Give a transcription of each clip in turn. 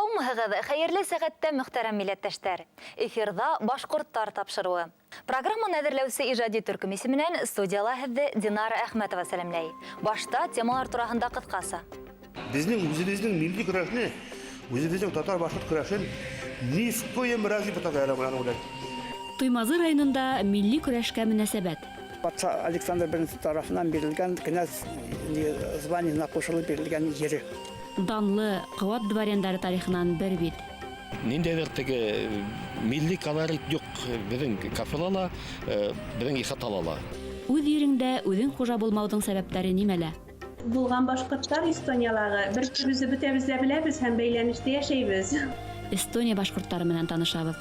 Саумыһығыҙ, хәйерле сәғәттә мөхтәрәм милләттәштәр. Эфирда башҡорттар тапшырыуы. Программаны әҙерләүсе ижади төркөм исеменән студияла һеҙҙе Динара Әхмәтова сәләмләй. Башта темалар тураһында ҡыҫҡаса. Безнең үзебезнең милли көрәшне, үзебезнең татар башҡорт көрәшен ни в коем разе потакайламаны. Туймазы районында милли көрәшкә мөнәсәбәт. Патша Александр I тарафынан бирелгән князь званиена ҡушылып бирелгән ере. Данлы ҡыуат дворяндары тарихынан бер бит. Ниндәйҙер теге милли колорит юҡ беҙҙең кафелала, беҙҙең ихаталала. Үҙ ереңдә үҙең хужа булмауҙың сәбәптәре нимәлә? Булган башҡорттар Эстониялағы бер төбөҙҙө бөтәбеҙ беләбеҙ һәм бәйләнештә йәшәйбеҙ. Эстония башҡорттары менән танышабыҙ.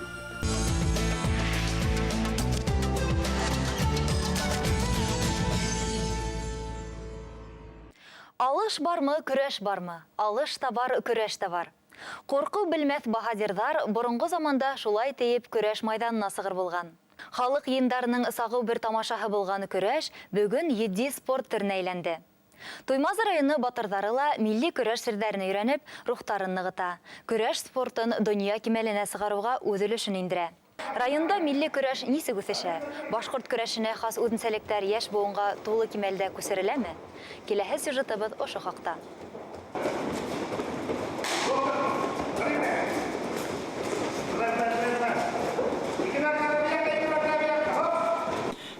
Алыш бармы, көрәш бармы? Алыш та бар, көрәш та бар. Ҡурҡыу белмәҫ баһадирҙар боронғо заманда шулай тейеп көрәш майҙанына сығыр булған. Халыҡ йыйындарының сағыу бер тамашаһы булған көрәш бөгөн етди спорт төрөнә әйләнде. Туймазы районы батырҙары ла милли көрәш серҙәрен өйрәнеп, рухтарын нығыта. Көрәш спортын донъя кимәленә сығарыуға үҙ өлөшөн индерә. Районда милли көрәш нисек үҫешә? Башҡорт көрәшенә хас үҙенсәлектәр йәш быуынға тулы кимәлдә күсереләме? Киләһе сюжетыбыҙ ошо хаҡта.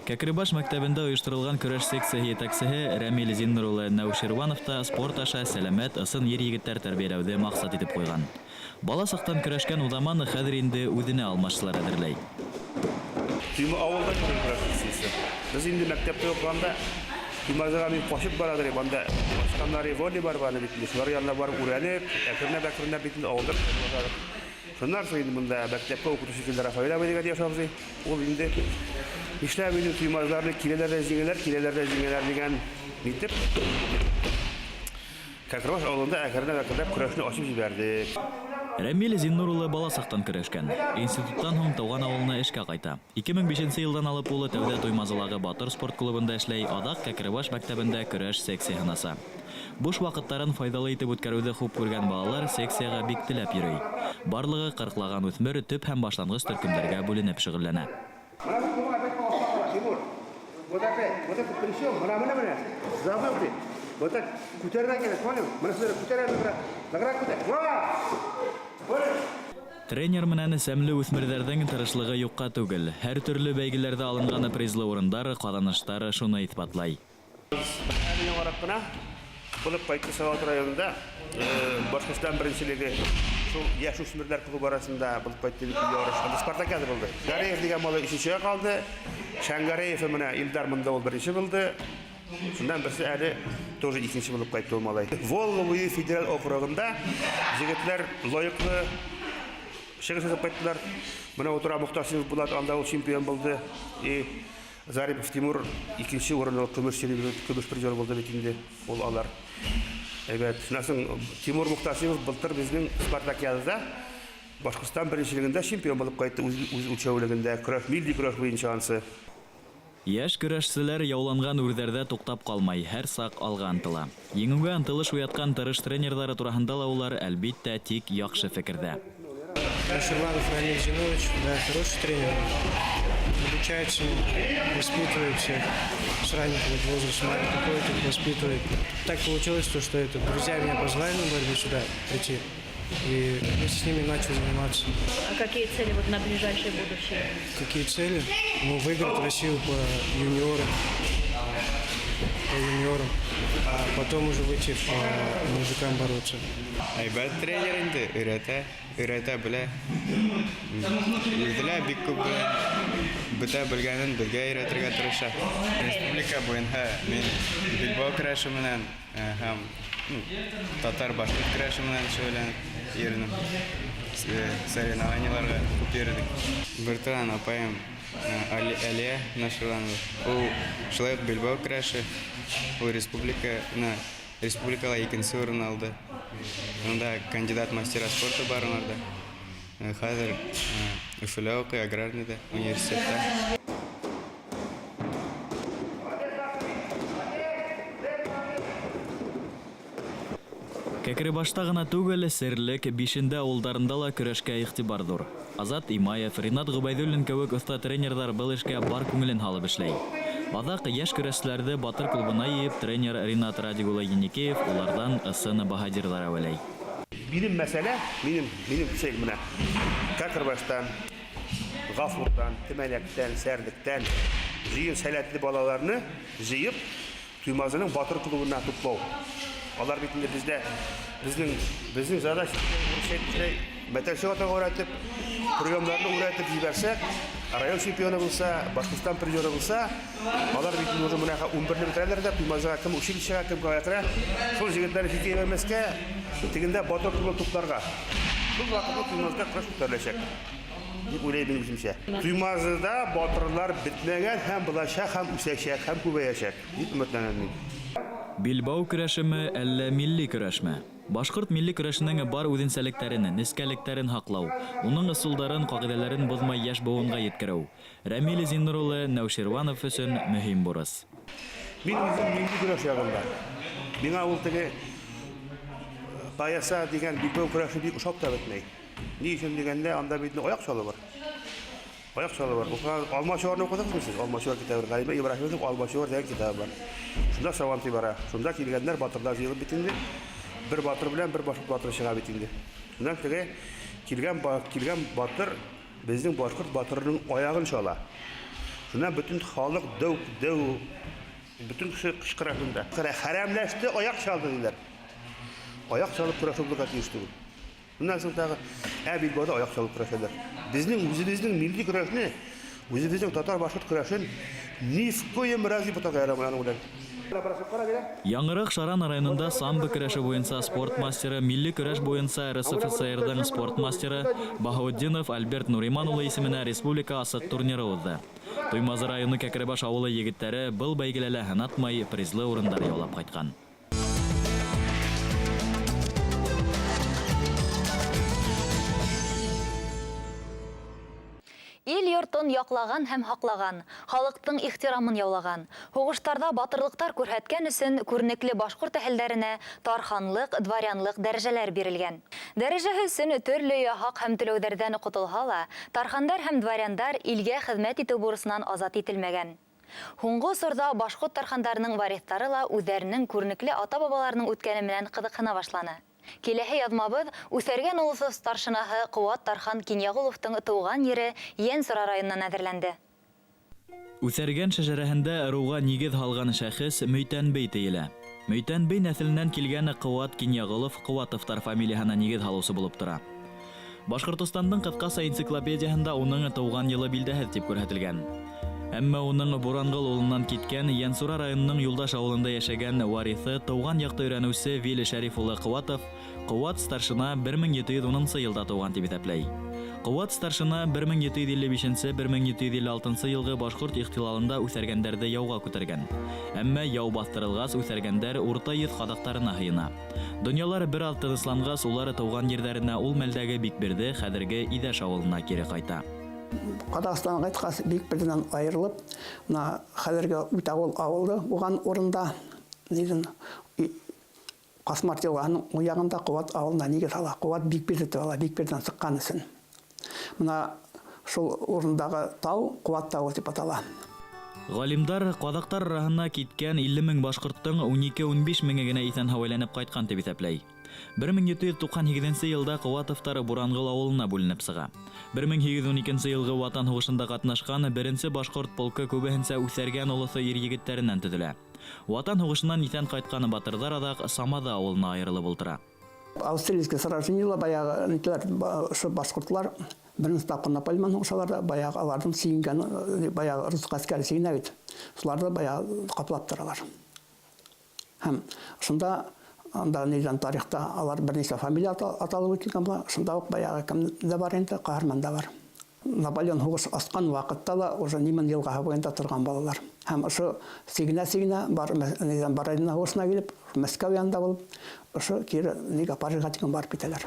Кәкребаш мәктәбендә ойоштырылған көрәш секцияһы етәксеһе Рәмил Зиннур улы Нәүширванов та спорт аша сәләмәт, ысын ир-егеттәр тәрбиәләүҙе маҡсат итеп ҡуйған. Бала саҡтан көрәшкән уҙаман хәҙер инде үҙенә алмашлар әҙерләй. Туйма ауылда көрәш секциясы. Без инде мәктәптә уҡығанда Туймазыға мин ҡашып барадыр, бында башҡандар волей бар баны бит. Шулар янына барып үрәлеп, әкренләп бит ауылда. Шуннан соң инде бында мәктәпкә уҡытыусы килде Рафаил абай дигән йәш абзый. Ул инде эшләп инде туймазларны киләләр дә җиңәләр дигән итеп Кәкребаш ауылында әкренләп көрәшне ачып җибәрде. Рәмил Зиннур улы бала саҡтан көрәшкән. Институттан һуң тыуған ауылына эшкә ҡайта. 2005 йылдан алып улы тәүҙә Туймазылағы Батыр спорт клубында эшләй, аҙаҡ Кәкребаш мәктәбендә көрәш секцияһын аса. Буш ваҡыттарын файҙалы итеп үткәреүҙе хуп күргән балалар секцияға бик теләп йөрөй. Барлығы 40-лаган үҫмер төп һәм башланғыс төркөмдәргә бүленеп шөғөлләнә. Тренер менән сәмле үҫмерҙәрҙең тырышлығы юҡҡа түгел. Һәр төрлө бәйгеләрҙә алынған призлы урындар, ҡаҙаныштар шуны иҫбатлай. Булып ҡайтты Салауат районында Башҡортостан беренселеге шул йәш үҫмерҙәр клубы арасында булып ҡайтты ярыш. Спартакиада булды. Гареев дигән малай 3-нчегә ҡалды. Шәңгәреев менән Илдар мында ул 1-нче булды. Шундан берсе әле тоже 2-нче булып ҡайтты ул малай. Волговый федераль округында егетләр лайыҡлы шәңгәс итеп ҡайттылар. Менә утыра Мухтасимов Булат анда ул чемпион булды. Зарипов Тимур 2-нче урынлы көмөш призер булды бит инде ул алар. Әйбәт. Шунан Тимур Мухтасимов былтыр безнең Спартакиадада Башҡортостан беренчелегендә чемпион булып ҡайтты үҙ үлчәүлегендә көрәш милли көрәш буйынса ансы. Йәш көрәшселәр яуланған үрҙәрҙә туҡтап ҡалмай, һәр саҡ алға ынтыла. Еңеүгә ынтылыш уятҡан тырыш тренерҙары тураһында ла улар, әлбиттә, тик яҡшы фекерҙә. Нәүширванов Рамиль Зинович, да, хороший тренер. Обучается, воспитывает всех с раннего возраста, какой-то воспитывает. Так получилось, что это друзья меня позвали на борьбу сюда прийти. И вместе с ними начал заниматься. А какие цели вот на ближайшее будущее? Какие цели? Ну, выиграть Россию по юниорам. А потом уже выйти по мужикам бороться. Әйбәт тренер инде, өйрәтә белә. Үҙелә бик күп бөтә белгәнен беҙгә өйрәтергә тырыша. Республика буйынса мин билбау көрәше менән һәм татар башҡорт көрәше менән шөғөлләнеп йөрөнөм. Соревнованиеларға күп йөрөдөк. Бертан апайым Алия Наширланова. Ул шулай уҡ билбау көрәше. Ул республикала 2-нче урын алды. Унда кандидат мастера спорта бар унарда. Хәҙер Өфөлә уҡый, аграрныйҙа, университетта. Кәкребашта гына түгел, Серлек, Бишендә авылдарында ла көрәшкә игътибар зур. Азат Имаев, Ринат Губайдуллин кебек оста тренерлар был эшкә бар күңелен халып эшләй. Адак яшь көрәшчеләрне Батыр клубына йыеп тренер Ринат Радигулы Еникеев улардан ысын баһадирлар әвәләй. Минем мәсьәлә, минем цель менә. Кәкребаштан, Гафурдан, Тимәләктән, Сәрлектән җыен сәләтле балаларны җыеп Туймазының Батыр клубына туплау. Алар бит инде безнең задача мәтәлчегә өйрәтеп, приемнарны өйрәтеп җибәрсәк, район чемпионы булса, Башкортстан призеры булса, алар бит инде уже менә 11 метрләр дә Туймазга кем училищега кем кайтыра, шул җегетләрне фикер вермәскә, тегендә Батыр клубы тупларга. Шул вакытта Туймазда краш күтәреләчәк. Дип уйлыйм мин үземчә. Туймазда батырлар бетмәгән һәм булачак һәм үсәчәк һәм күбәячәк. Дип өметләнәм мин. Билбау көрәшеме, әллә милли көрәшме? Башкорт милли көрәшенең бар үзенчәлекләрен, нескәлекләрен хаклау, уның ысулдарын, кагыйдәләрен бозмай яшь буынга yetkерү. Рамил Зиннурулы, Науширванов өчен мөһим бурыс. Мин үзем милли көрәш ягында. Миңа ул теге Паяса дигән билбау көрәше бик ошап та бетмәй. Ни өчен дигәндә, анда бит аяк чалы бар. Аяк чалы бар. Алмачуарны укыдыңызмы сез? Алмачуар китабы, Галима Ибраһимовның Алмачуар дигән китабы бар. Шунда саванты бара. Шунда килгәннәр батырлар җыелып бит инде. Бер батыр белән бер башка батыр чыга бит инде. Шуннан теге килгән батыр безнең башкорт батырының аягын чала. Шуннан бөтен халык дәү бөтен кеше кычкыра шунда. Хәрәмләште, аяк чалды диләр. Аяк чалып көрәшүгә тиештү. Bundan sonra Bilbao'da ayak çalıp körəşirlər. Bizning milli körəşni, bizning Tatar Bашкорт körəşin ни в коем разе потока ярамаган удар. Яңырык Шаран районында самбо көрәше буенча спорт мастеры, милли көрәш буенча РСФСРның спорт мастеры Баһаутдинов Альберт Нуриман улы исеменә республика асык турниры узды. Туймазы районы Кәкребаш авылы егетләре был бәйгеләлә һынатмай призлы урындар яулап кайткан. Ил йортын яқлаган һәм хаклаган, халыктың ихтирамын яулаган, һугыштарда батырлыктар күрһәткән өчен күрнекле башкорт әһелләренә тарханлык, дворянлык дәрәҗәләр бирелгән. Дәрәҗәһе өчен төрле яхак һәм түләүләрдән котылһа ла, тархандар һәм дворяндар илгә хезмәт итү бурысыннан азат ителмәгән. Һуңгы сорда башкорт тархандарының варислары ла үзләренең күрнекле ата-бабаларының үткәне белән кызыксына башланы. Киләһе язмабыз Үсәргән улысы старшинаһы Куат Тархан Кинягуловтың туган ере Йәнсура районынан әзерләнде. Үсәргән шәҗәрәһендә ыруга нигез һалган шәхес Мөйтәнбей тиелә. Мөйтәнбей нәселеннән килгән Куат Кинягулов Куатовтар фамилияһына нигез һалусы булып тора. Башкортостандың кыскасы энциклопедияһында уның туган елы билдәһез дип күрсәтелгән. Әмма уның Бурангыл улыннан киткән Йәнсура районының Юлдаш авылында яшәгән варисы туган якты өйрәнүче Вили Шәриф улы Куатов Куат старшина 1710 елда туган дип исәпләй. Куат старшина 1755-1756 елгы башкорт ихтилалында үсәргәндәрде яуга күтәргән. Әмма яу бастырылгас үсәргәндәр урта йөз кадактарына һыена. Дөньялар бер аз тынычлангас улар туган җирләренә ул мәлдәге Бикберде хәзерге Идәш авылына кире кайта. Қазақстанға айтқасы Бикберденнен айырылып, хәзерге Үтәгөл авылды, оған орында Қасмар Телғаның ояғында Куат авылына неге сала, Куат Бикберде тала, Бикберден сыққан ісін. Мына шул орындағы тау Куат тауы деп атала. Галимдар кадактар арасына киткән 50 мең башкорттың 12-15 меңе генә исән һаваланып кайткан дип исәпләй. 1798 елда Куатовтар Бурангыл авылына бүленеп сыга. 1812 елгы Ватан һугышында катнашкан беренче башкорт полкы күбеһенчә Үсәргән улысы ир егетләреннән төзелә. Ватан һугышыннан исән кайткан батырдар адак Самада авылына айрылып ултыра. Австрийский сражениелар баягы шу башкортлар бірінші тапқыр Наполеон һугышаларда баягы алардың сүйінген баягы рус гаскәре сүйінә бит. Шуларда баягы каплап торалар. Һәм шунда анда нидән тарихта алар берничә фамилия аталып үтелгән була. Шунда ук баягы кемдә бар инде, каһарман да бар. Наполеон һугыш аскан вакытта да уже Ниман елга буенда торган балалар. Һәм ошо сигнә бар нидән Барайна һугышына килеп, Мәскәү янында булып, ошо кире нигә Парижга тигән барып китәләр.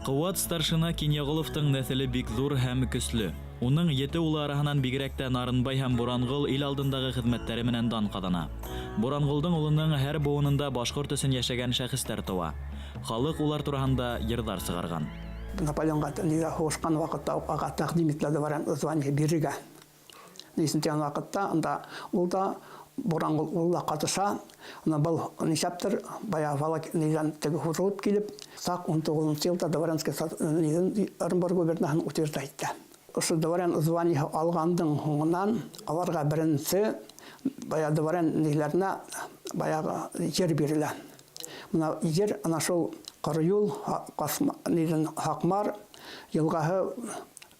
Куат старшина Кинягуловтың нәселе бик зур һәм көчле. Уның 7 улы арасынан бигрәк тә Нарынбай һәм Бурангыл ил алдындагы хезмәттәре менән дан кадана. Бурангылдың улының һәр буынында башкорт өчен яшәгән шәхестәр туа. Халык улар турында йырдар сыгарган. Наполеонга хугышкан вакытта ага тәкъдим ителде Дворян звание бирергә. Нисен тигән вакытта анда ул да бурангыл улла катыша. Ана был нишаптыр бая валак низан теге хурылып килеп, сак 19 елда Дворянский низан Оренбург губернасын утверждайтты. Ошо Дворян звание алгандың соңынан аларга беренче бая Дворян ниләренә баягы жер бирелә. Мына жер ана шул Карыюл, низан Хакмар елгаһы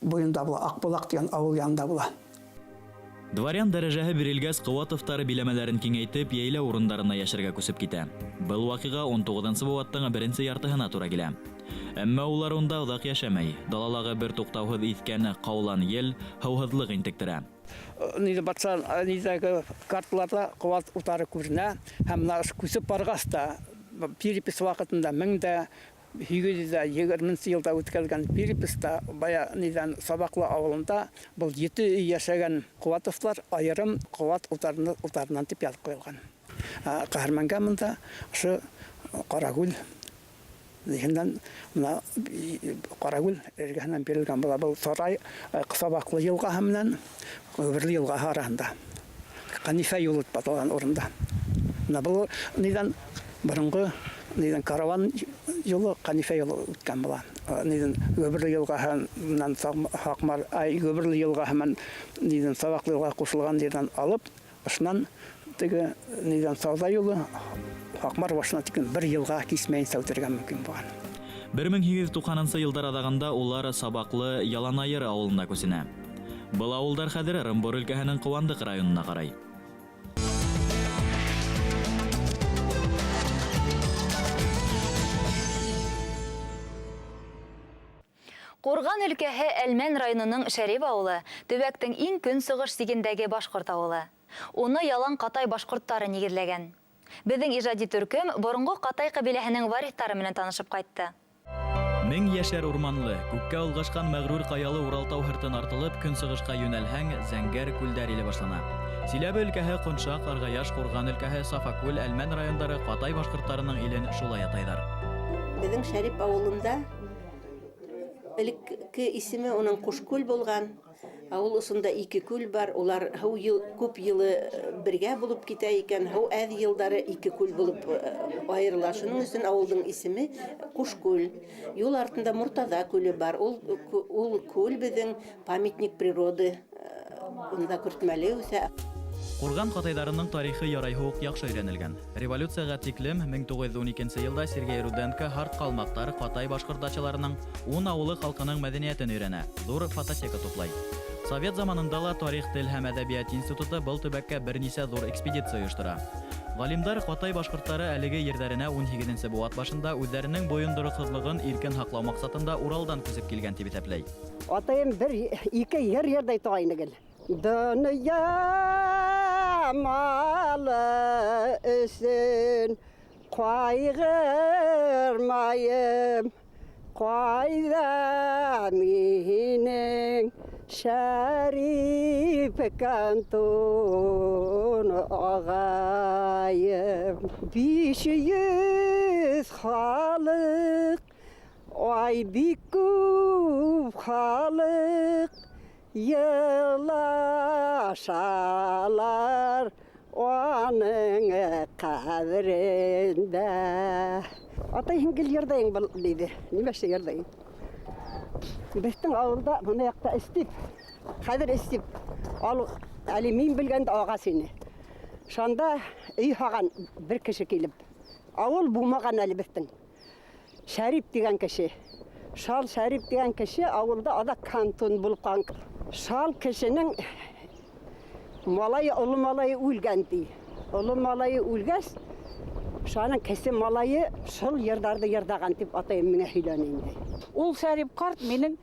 буенда була, Акбулак дигән авыл янында була. Дворян дәрәҗәһе бирелгәс, Куатовтар биләмәләрен киңәйтеп, яйлә урыннарына яшәргә күсеп китә. Был вакыйга 19-нчы быуаттың беренче яртыһына туры килә. Әмма улар унда озак яшәмәй. Далалагы бер туктаусыз искән каулан ел һауһызлык интектерә. Низе батсан, низәге карталарда Куат утары күренә, һәм менә күсеп баргас та перепис вакытында 1820 елда үткәрелгән переписта бая низан Сабаклы авылында был 7 яшәгән Куатовлар айрым Куат утарыннан дип язып куелган. Каһарманга монда ошо Карагүл дигәндән менә Карагүл эргәһеннән бирелгән була. Бу сарай Сабаклы елгаһы менән Гөберле елгаһы арасында. Канифа юлы дип аталган урында. Менә бу низан борынгы низан караван юлы Канифа юлы үткән була. Низан Гөберле елгаһыннан Хакмар Гөберле елгаһы менән низан Сабаклы елга кушылган yerden алып, ошнан теге низан Сауда юлы Хакмар башына тикен 1 елга кисмәен сәүтергә мөмкин булган. 1890 елдар адагында улар Сабаклы Яланайыр авылына күсенә. Был авылдар хәзер Оренбур өлкәһенең Куандык районына карай. Курган өлкәһе Әлмән районының Шәриф авылы төбәктең иң көнсыгыш сигендәге башкорт авылы. Уны ялан Катай башкортлары нигезләгән. Безнең иҗади төркем борынгы Катай кабиләһенең варислары белән танышып кайтты. 1000 яшәр урманлы, күккә улгашкан мәгърур каялы Уралтау һыртын артылып, көнсыгышка юнәлһәң, Зәңгәр күлдәр иле башлана. Силәбе өлкәһе Куншак, Аргаяш, Курган өлкәһе Сафакүл, Әлмән райондары Катай башкортларының илен шулай атайдар. Безнең Шәриф авылында элекке исеме уның Кушкүл булган. Авыл усында 2 күл бар. Улар күп елы бергә булып китә икән. Әз елдары 2 күл булып аерыла. Шуның өчен авылның исеме Кушкүл. Юл артында Муртаза күле бар. Ул күл безнең памятник природы. Унда күртмәле үсә. Курган Катайдарының тарихы ярайһы ук яхшы өйрәнелгән. Революцияга тиклем 1912 елда Сергей Руденко Харт калмактар Катай башкортларының 10 авылы халкының мәдәниятен өйрәнә. Зур фототека туплай. Совет заманында ла Тарих, тел һәм әдәбият институты был төбәккә берничә зур экспедиция оештыра. Галимдар Катай башкортлары әлеге ерләренә 18нче буат башында үзләренең буендырыксызлыгын иркен хаклау максатында Уралдан күсеп килгән дип исәпләй. Атайым 1-2 ер тайныгыл. Дөнья малы өсөн кайгырмайым, кайда минең Шәриф кантон агайым. 500 халык, ай бик күп халык, елашалар аның кадерендә. Атайың гел ярдайың был диде. Нимәшә ярдайың? Безнең авылда моны якта истип, хәзер истип, ал әле мин белгәндә ага сине. Шанда өй хаган бер кеше килеп. Авыл булмаган әле безнең. Шәриф дигән кеше. Шал Шәриф дигән кеше авылда ада кантон булып калган. Шал кешенең малайы, олы малайы үлгән ди. Олы малайы үлгәс, шаның кесе малайы шул ярдарды ярдаган дип атайым миңа һөйләнә инде. Ул Шәриф карт минең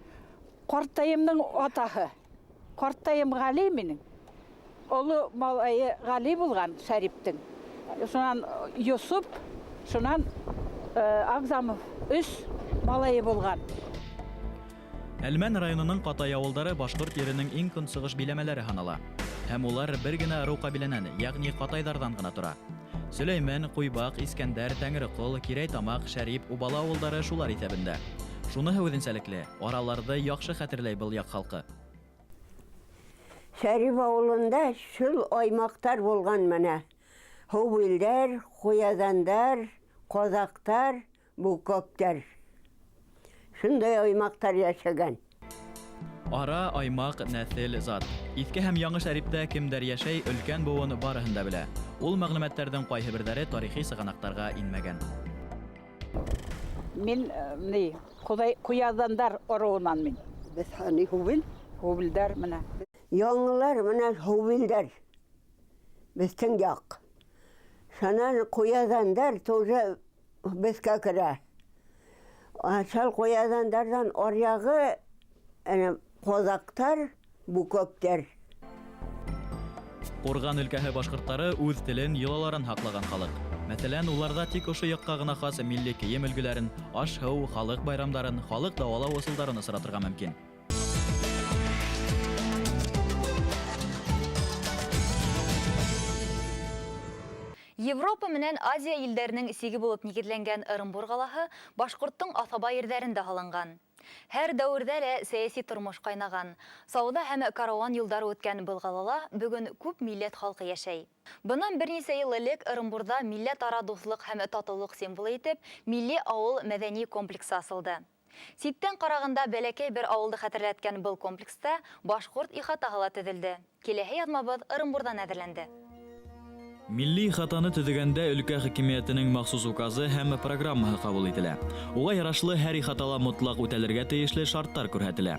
картайымның атаһы. Картайым Гали минең. Олы малайы Гали булган Шәрифтең. Шуннан Юсуп, шуннан Агзамов 3 малайы булган. Әлмән районының Катай авылдары башкорт еренең иң көнсыгыш биләмәләре һанала. Һәм улар бер генә ру кабиләнән, ягъни Катайдардан гына тора. Сөләймен, Куйбак, Искәндәр, Тәңрекол, Кирәйтамак, Шәрип, Убала авылдары шулар исәбендә. Шуныһы үҙенсәлекле, араларҙы яҡшы хәтерләй был яҡ халҡы. Шәриф ауылында шул аймақтар болған мәне. Хөвилдәр, Хуязандар, Ҡоҙаҡтар, Букоктар. Шундай аймақтар яшәгән. Ара, аймақ, нәҫел, зат. Иҫке һәм яңы Шәриптә кемдәр йәшәй, өлкән быуын барыһын да белә. Ул мәғлүмәттәрҙең ҡайһы берҙәре тарихи сығанаҡтарға инмәгән. Мин Куязандар оруынан мин. Без һани Хөвил. Хөвилдәр менә. Яңылар менә Хөвилдәр. Безтең яҡ. Шанан Хуязандар тоже безгә керә. Шал Хуязандардан аръягы Ҡоҙаҡтар, Букоктар. Ҡурған өлкәһе башҡорттары үҙ телен, йолаларын һаҡлаған халыҡ. Мәҫәлән, уларҙа тик ошо яҡҡа ғына хас милли кейем өлгөләрен, аш-һыу, халыҡ байрамдарын, халыҡ дауалау ысулдарын осратырға мөмкин. Европа менән Азия илдәренең сиге булып нигеҙләнгән Ырымбур ҡалаһы башҡорттың аҫаба ерҙәрендә һалынған. Һәр дәүерҙә лә сәйәси тормош ҡайнаған. Сауҙа һәм караван юлдары үткән был ҡалала бөгөн күп милләт халҡы йәшәй. Бынан бер нисә йыл элек Ырымбурҙа милләт-ара дуҫлыҡ һәм татыулыҡ символы итеп милли ауыл мәҙәни комплексы асылды. Ситтән ҡарағанда бәләкәй бер ауылды хәтерләткән был комплекста башҡорт ихатаһы ла төҙөлдө. Киләһе яҙмабыҙ Ырымбурҙан әҙерләнде. Милли ихатаны төҙөгәндә өлкә хакимиәтенең махсус указы һәм программаһы ҡабул ителә. Уға ярашлы һәр ихатала мотлаҡ үтәлергә тейешле шарттар күрһәтелә.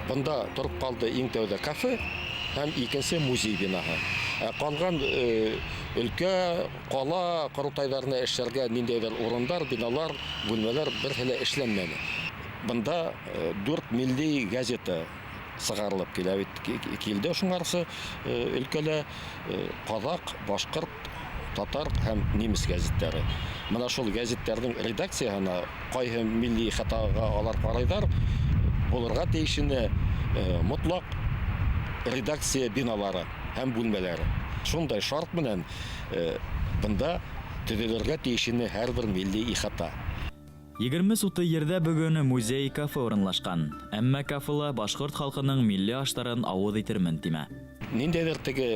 Бында тороп ҡалды иң тәүҙә кафе һәм икенсе музей бинаһы. Ҡалған өлкә, ҡала ҡоролтайҙарына эшләргә ниндәйҙер урындар, биналар, бүлмәләр берһе лә эшләнмәне. Бында 4 милли газета сығарылып килде шуңарсы өлкәлә ҡаҙаҡ, башҡорт, татар һәм немец газеттәре. Мына шул газеттәрҙең редакцияһына ҡайһы милли ихатаға алар ҡарайҙар, булырға тейешенә мотлаҡ редакция биналары һәм бүлмәләре. Шундай шарт менән бында төҙөлөргә тейешенә һәр бер милли ихата. 20 суты ерҙә бөгөн музей кафе урынлашҡан. Әммә кафела башҡорт халҡының милли аштарын ауыҙ итермен тимә. Ниндәйҙер теге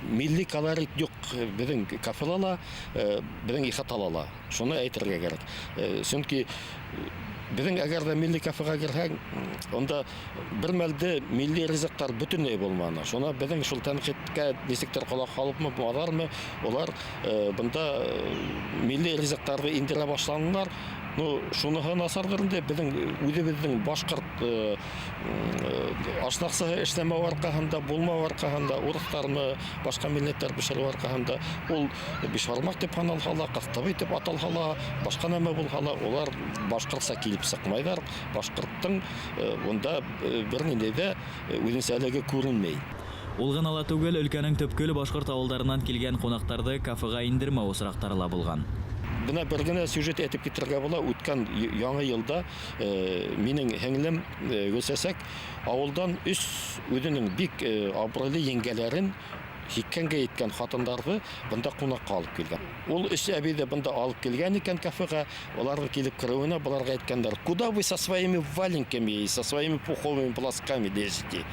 милли колорит юҡ беҙҙең кафелала, беҙҙең ихаталала. Шуны әйтергә кәрәк. Сөнки беҙҙең әгәр ҙә милли кафеға кирһәң, онда бер мәлде милли ризыҡтар бөтөнләй булманы. Шуны беҙҙең шул тәнҡиткә нисектер ҡолаҡ һалыпмы, алармы, улар бында милли ризыҡтарҙы индерә башланылар. Шуныһы насарҙыр инде, беҙҙең үҙебеҙҙең башҡорт ашнаҡсыһы эшләмәү арҡаһында, булмау арҡаһында, урыҫтармы, башҡа милләттәр бешереү арҡаһында, ул бишбармаҡ дип һаналһа ла, ҡаҫтабый дип аталһа ла, башҡа нәмә булһа ла, улар башҡортса килеп сыҡмайҙар. Башҡорттың унда бер ниндәй ҙә үҙенсәлеге күренмәй. Ул ғына ла түгел, өлкәнең төпкөл башҡорт ауылдарынан килгән ҡунаҡтарҙы кафеға индермәү осраҡтары ла булған. Бына бер генә сюжет әйтеп китергә була. Үткән яңы йылда минең һеңлем Гөлсәсәк ауылдан үҙенең бик абруйлы еңгәләрен, һиккәнгә еткән хатындарҙы бында ҡунаҡҡа алып килгән. Ул әбейҙе бында алып килгән икән кафеға. Уларҙы килеп кереүенә быларға әйткәндәр: «Куда вы со своими валенками и со своими пуховыми пласками лезете?»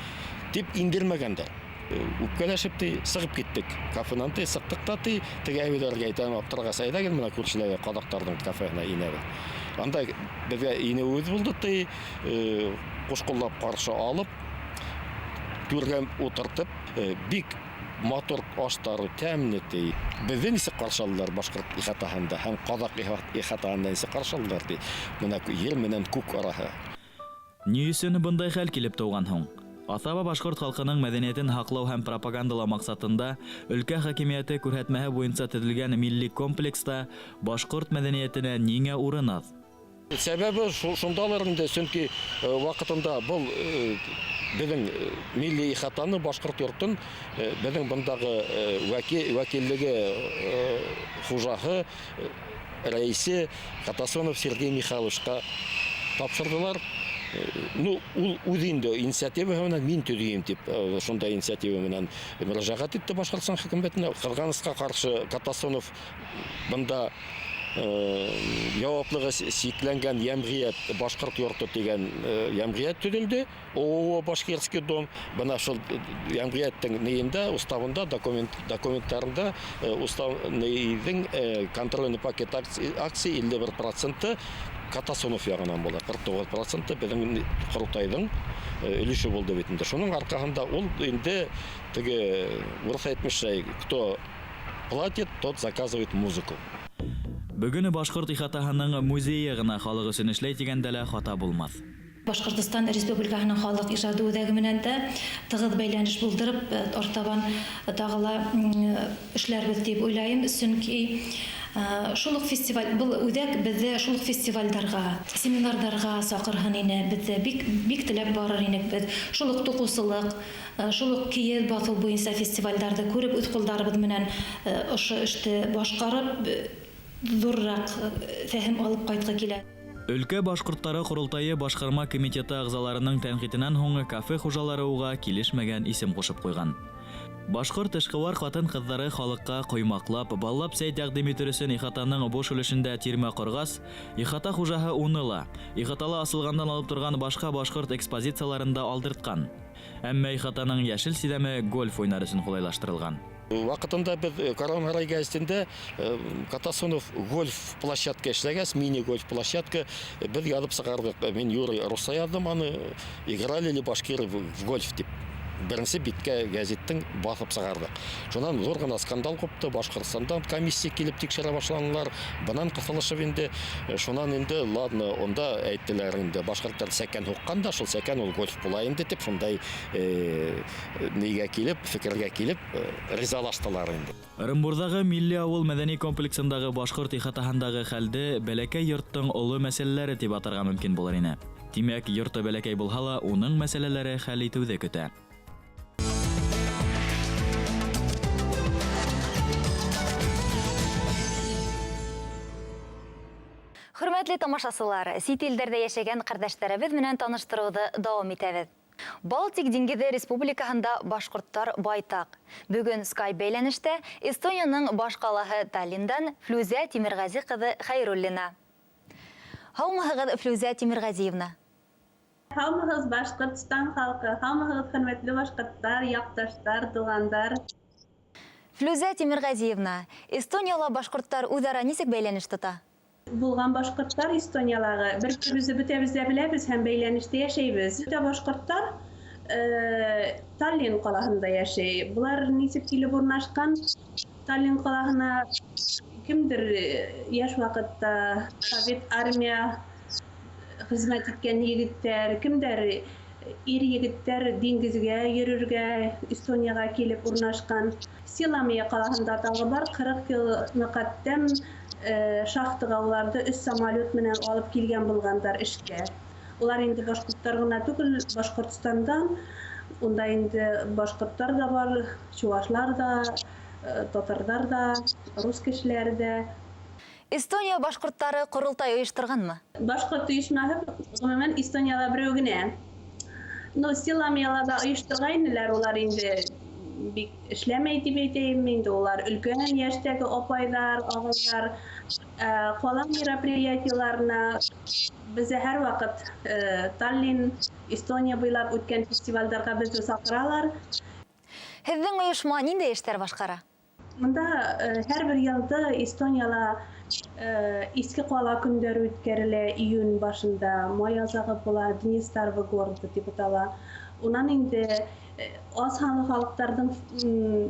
дип индермәгәндәр. Үпкәләшеп сығып киттек. Кафенан сыҡтык та теге әбейҙәргә әйтәм, аптырға сайҙагын менә күршеләге ҡаҙаҡтарҙың кафеһына инәбеҙ. Анда беҙгә инеүебеҙ булды, ҡушҡуллап ҡаршы алып, түргә ултыртып, бик матур аштары, тәмле. Беҙҙе нисек ҡаршы алдылар башҡорт ихатаһында һәм ҡаҙаҡ ихатаһында нисек ҡаршы алдылар? Бына ер менән күк араһы. Ни өсөн бындай хәл килеп тыуған һуң? Аҫаба башҡорт халҡының мәҙәниәтен һаҡлау һәм пропагандалау маҡсатында өлкә хакимиәте күрһәтмәһе буйынса төҙөлгән милли комплекста башҡорт мәҙәниәтенә ниңә урын аҙ? Сәбәбе шундалыр инде, сөнки ваҡытында был беҙҙең милли ихатаны, башҡорт йортон беҙҙең бындағы вәкиллеге хужаһы, рәйесе Катасонов Сергей Михайловичҡа тапшырҙылар. ну ул үзинде инициатива менен мин төдейм дип шундай инициатива менен мөрәҗәгать итте Башкортстан хөкүмәтенә. Кыргызстанга каршы Катасонов монда яуаплыгы сикләнгән ямгыять Башкорт йорты дигән ямгыять төзелде. ООО Башкирский дом. Бына шул ямгыятьтең нигендә, уставында, документларында уставның контрольный пакет акций 51% Катасонов ягынан була. 49% безнең Курултайның өлеше булды бит инде. Шуның аркасында ул инде теге урыс әйтмешчә, кто платит, тот заказывает музыку. Бүгін Башқұрт ихатаһының музейі ғына халық өсөн эшләй дигәндә лә хата булмас. Башкортстан Республикасының халык иҗады үҙәге менән дә тыгыз бәйләнеш булдырып, ортабан тагыла эшләрбез дип уйлайм. Чөнки шул ук фестиваль, бу үҙәк бездә шул ук фестивальләргә, семинарларга сакырган ине. Бездә бик теләп барыр инек без. Шул ук тукусылык, шул ук киез басу буенча фестивальләрдә күреп, үз кулдарыбыз менән ошо эште башкарып, зуррак фәһем алып кайтырга килә. Өлкә башкортлары Курултайы башкарма комитеты агзаларының тәнкыйтеннән һуң кафе хуҗалары уга килешмәгән исем кушып куйган. Башкорт эшкуар хатын-кызлары халыкка коймаклап, баллап сәй тәкъдим итүсен ихатаның буш өлешендә тирмә коргас, ихата хуҗаһы уныла, ихаталы асылгандан алып торган башка башкорт экспозицияларында алдырткан. Әмма ихатаның яшел сидәме гольф уйнары өчен кулайлаштырылган. Вакытында без Коронарай газетында Катасонов гольф площадка эшләгәс, мини-гольф площадка без язып сыгардык. Мин Юрий Руса яздым аны, играли ли башкиры в гольф дип. Беренче биткә газеттың басып сыгардык. Шуннан зур гына скандал купты, Башкортстандан комиссия килеп тикшерә башлаганнар. Бунан кысылышып инде, шуннан инде ладно, онда әйттеләр инде башкортлар сәкән хукканда, шул сәкән ул гольф була инде дип, шундай нигә килеп, фикергә килеп ризалаштылар инде. Ырымбурдагы Милли авыл мәдәни комплексындагы башкорт ихатаһындагы хәлде бәләкәй йорттың олы мәсьәләләре дип атарга мөмкин булыр ине. Димәк, йорты бәләкәй булһа ла, уның мәсьәләләре хәл итүдә көтә. Хөрмәтле тамашасылар, сит илдәрдә яшәгән кардәшләребез менән таныштыруды дәвам итәбез. Балтик диңгезе республикаһында башкортлар байтак. Бүген Skype бәйләнештә Эстонияның баш калаһы Таллиндан Флүзә Тимиргази кызы Хәйруллина. Һаумыгыз, Флүзә Тимиргазиевна. Һаумыгыз Башкортстан халкы, һаумыгыз хөрмәтле башкортлар, якташлар, тугандар. Флүзә Тимиргазиевна, Эстониялы башкортлар үзара ничек бәйләнеш тота? Булган башкортлар Эстониялағы бер-беребезне бөтәбездә беләбез һәм бәйләнештә яшәйбез. Бөтә башкортлар Таллин калаһында яшәй. Булар ничек килеп урнашкан? Таллин калаһына кемдер яшь вакытта Совет армия хезмәт иткән егетләр, кемдер ир егетләр диңгезгә йөрергә Эстонияга килеп урнашкан. Силамия калаһында тагы бар 40 ел мөкаддәм шахтага уларды өс самолет менән алып килгән булгандар эшкә. Улар инде башкортлар гына түгел, Башкортстандан, унда инде башкортлар да бар, чуашлар да, татарлар да, рус кешеләре дә. Эстония башкортлары курултай оештырганмы? Башкорт оешмасы гомумән Эстонияда берәү генә. Но Силамиялада оештырганнар улар инде бик эшләмәй дип әйтәм инде, улар өлкән яшьтәге апайлар, агайлар, кала мероприятиеларына безне һәр вакыт Таллин, Эстония буйлап үткән фестивальләргә безне сакыралар. Һезнең оешма нинди эшләр башкара? Монда һәр бер елда Эстонияла Иске кала көндәре үткәрелә июнь башында, май азагы була, Днестровый город дип атала. Унан инде аз санлы халыктарның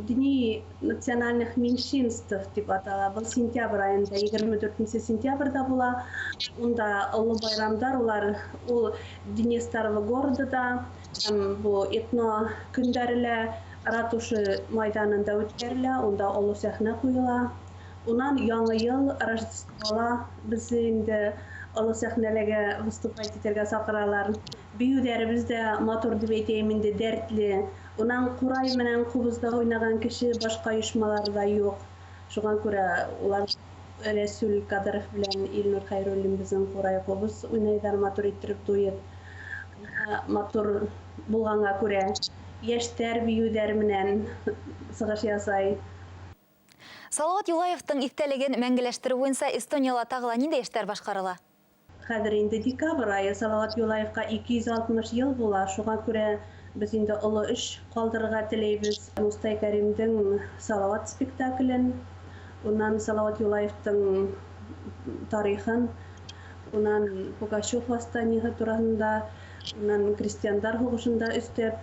дини национальных меньшинств дип атала. Бу сентябрь айында, 24 сентябрьдә була. Унда олы байрамдар, улар ул Днестровый городда, бу этно көндәрелә ратуша майданында үткәрелә, унда олы сәхнә куела. Унан яңа ел, Рождествола без инде олы сәхнәләргә выступать итәргә сакыралар. Биюләребез дә матур дип әйтәм инде, дәртле. Унан курай менән кубызда уйнаган кеше башка оешмаларда юк. Шуңа күрә улар Рәсүл Кадыров белән Илнур Хәйруллин безнең курай кубыз уйнайдар, матур иттереп дуеп. матур булганга күрә яшьтәр биюләр менән сыгыш ясай. Салават Юлаевтың истәлеген мәңгеләштерү буенча Эстонияда тагыла нинди эшләр башкарыла? Хәзер инде декабрь айы Салават Юлаевка 260 ел була. Шуңа күрә без инде олы эш калдырырга теләйбез. Мустай Кәримдең Салават спектаклен, уннан Салават Юлаевтың тарихын, уннан Пугачев восстаниеһы турасында, уннан крестьяндар һугышында өстәп,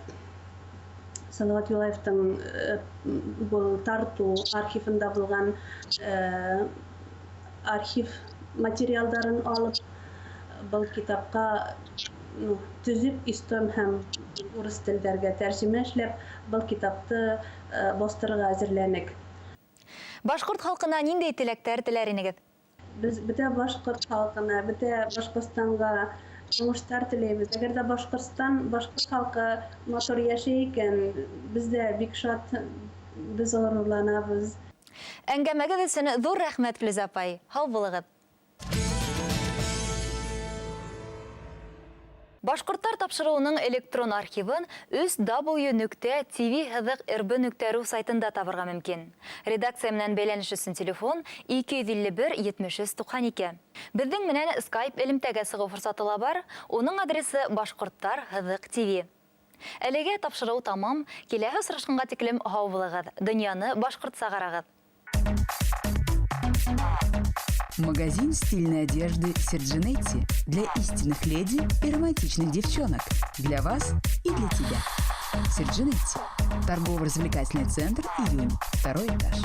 Салават Юлаевтың бұл Тарту архивында булган архив материалдарын алып, бұл китапка түзүп, эстон һәм урыс телләргә тәрҗемә эшләп, бұл китапты бастырырга әзерләнек. Башкорт халкына нинди теләктәр теләр инегез? Без бөтә башкорт халкына, бөтә Башкортстанга уңыштар теләйбез. Әгәр дә башкорт халкы матур яшәй икән, без дә бик шат, без горурланабыз. Әңгәмәгез өчен зур рәхмәт, Филүзә апай. Һау булыгыз. Башкорттар тапшыруының электрон архивын ws.tv-rb.ru сайтында табырга мөмкин. Редакция менән бәйләнеш өчен телефон 251-7392. Безнең менән Skype элемтәгә сыгу форсаты бар, уның адресы bashkorttar-tv. Әлегә тапшыру тамам, киләһе очрашканга тиклем һау булыгыз. Дөньяны башкортса карагыз. Магазин стильной одежды Серджинетти для истинных леди и романтичных девчонок. Для вас и для тебя. Серджинетти. Торгово-развлекательный центр «Июнь». 2-й этаж.